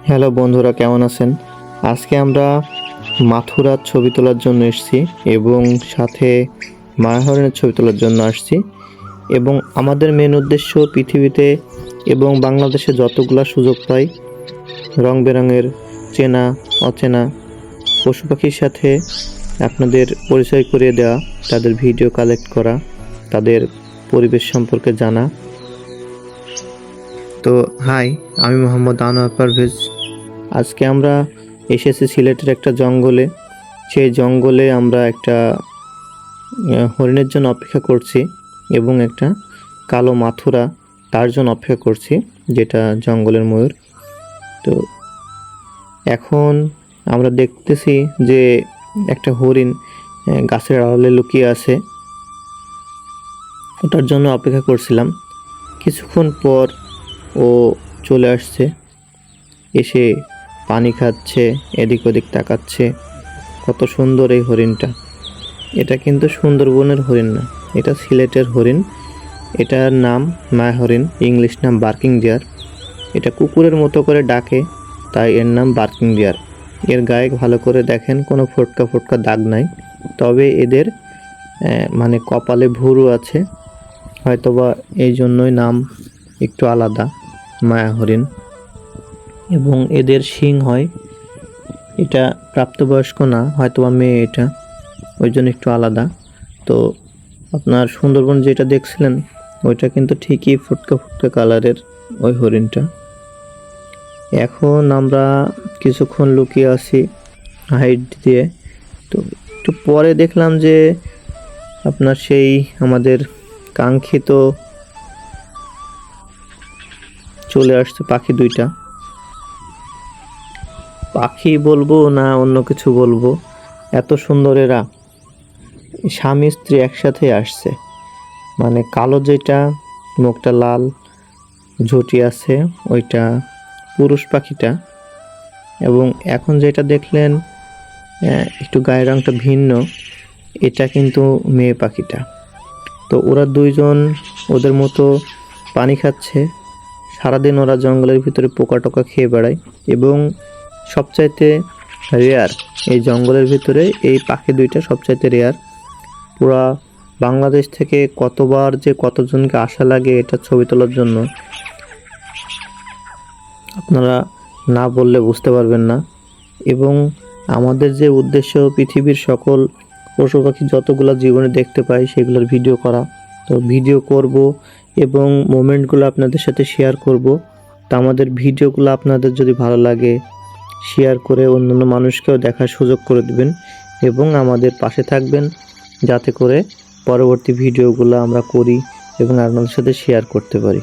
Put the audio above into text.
Hello বন্ধুরা, কেমন আছেন? আজকে আমরা মাথুরার ছবি তোলার জন্য এসেছি এবং সাথে মায়াহরণের ছবি তোলার জন্য আসছি। এবং আমাদের মেন উদ্দেশ্য পৃথিবীতে এবং বাংলাদেশে যতগুলা সুযোগ পাই রং বেরঙের চেনা অচেনা পশু পাখির সাথে আপনাদের পরিচয় করিয়ে দেওয়া, তাদের ভিডিও কালেক্ট করা, তাদের পরিবেশ সম্পর্কে জানা। তো হাই, আমি মোহাম্মদ আনোয়ার পারভেজ। আজকে আমরা এসেছি সিলেটের একটা জঙ্গলে। সেই জঙ্গলে আমরা একটা হরিণের জন্য অপেক্ষা করছি এবং একটা কালো মাথুরা তার জন্য অপেক্ষা করছি, যেটা জঙ্গলের ময়ূর। তো এখন আমরা দেখতেছি যে একটা হরিণ গাছের আড়ালে লুকিয়ে আছে, ওটার জন্য অপেক্ষা করছিলাম। কিছুক্ষণ পর ও চলে আসছে, এসে পানি খাচ্ছে, এদিক ওদিক তাকাচ্ছে। কত সুন্দর এই হরিণটা! এটা কিন্তু সুন্দরবনের হরিণ না, এটা সিলেটের হরিণ। এটার নাম মায়া হরিণ, ইংলিশ নাম বার্কিং ডিয়ার। এটা কুকুরের মতো করে ডাকে, তাই এর নাম বার্কিং ডিয়ার। এর গায়ে ভালো করে দেখেন, কোনো ফোটকা ফোটকা দাগ নাই। তবে এদের মানে কপালে ভুরু আছে, হয়তোবা এই জন্যই নাম একটু আলাদা, মায়া হরিণ। এবং এদের শিং হয়, এটা প্রাপ্তবয়স্ক না, হয়তোবা মেয়ে, এটা ওই জন্য একটু আলাদা। তো আপনার সুন্দরবন যেটা দেখছিলেন ওইটা কিন্তু ঠিকই ফুটকা ফুটকা কালারের ওই হরিণটা। এখন আমরা কিছুক্ষণ লুকিয়ে আছি হাইট দিয়ে। তো একটু পরে দেখলাম যে আপনার সেই আমাদের কাঙ্ক্ষিত চলে আসছে পাখি দুইটা। পাখি বলবো না অন্য কিছু বলবো, এত সুন্দর এরা স্বামী স্ত্রী একসাথে আসছে। মানে কালো যেটা মুখটা লাল ঝুঁটি আছে ওইটা পুরুষ পাখিটা, এবং এখন যেটা দেখলেন একটু গায়ের রংটা ভিন্ন, এটা কিন্তু মেয়ে পাখিটা। তো ওরা দুইজন ওদের মতো পানি খাচ্ছে, সারাদিন ওরা জঙ্গলের ভিতরে পোকা টোকা খেয়ে বেড়ায়। এবং সবচাইতে রেয়ার এই জঙ্গলের ভিতরে এই পাখি দুইটা সবচাইতে রেয়ার। পুরা বাংলাদেশ থেকে কতবার যে কতজনকে আসা লাগে এটা ছবি তোলার জন্য, আপনারা না বললে বুঝতে পারবেন না। এবং আমাদের যে উদ্দেশ্য পৃথিবীর সকল পশু পাখি যতগুলো জীবনে দেখতে পাই সেগুলোর ভিডিও করা। তো ভিডিও করব এবং মোমেন্টগুলো আপনাদের সাথে শেয়ার করব। তো আমাদের ভিডিওগুলো আপনাদের যদি ভালো লাগে শেয়ার করে অন্যান্য মানুষকেও দেখার সুযোগ করে দেবেন এবং আমাদের পাশে থাকবেন, যাতে করে পরবর্তী ভিডিওগুলো আমরা করি এবং আপনাদের সাথে শেয়ার করতে পারি।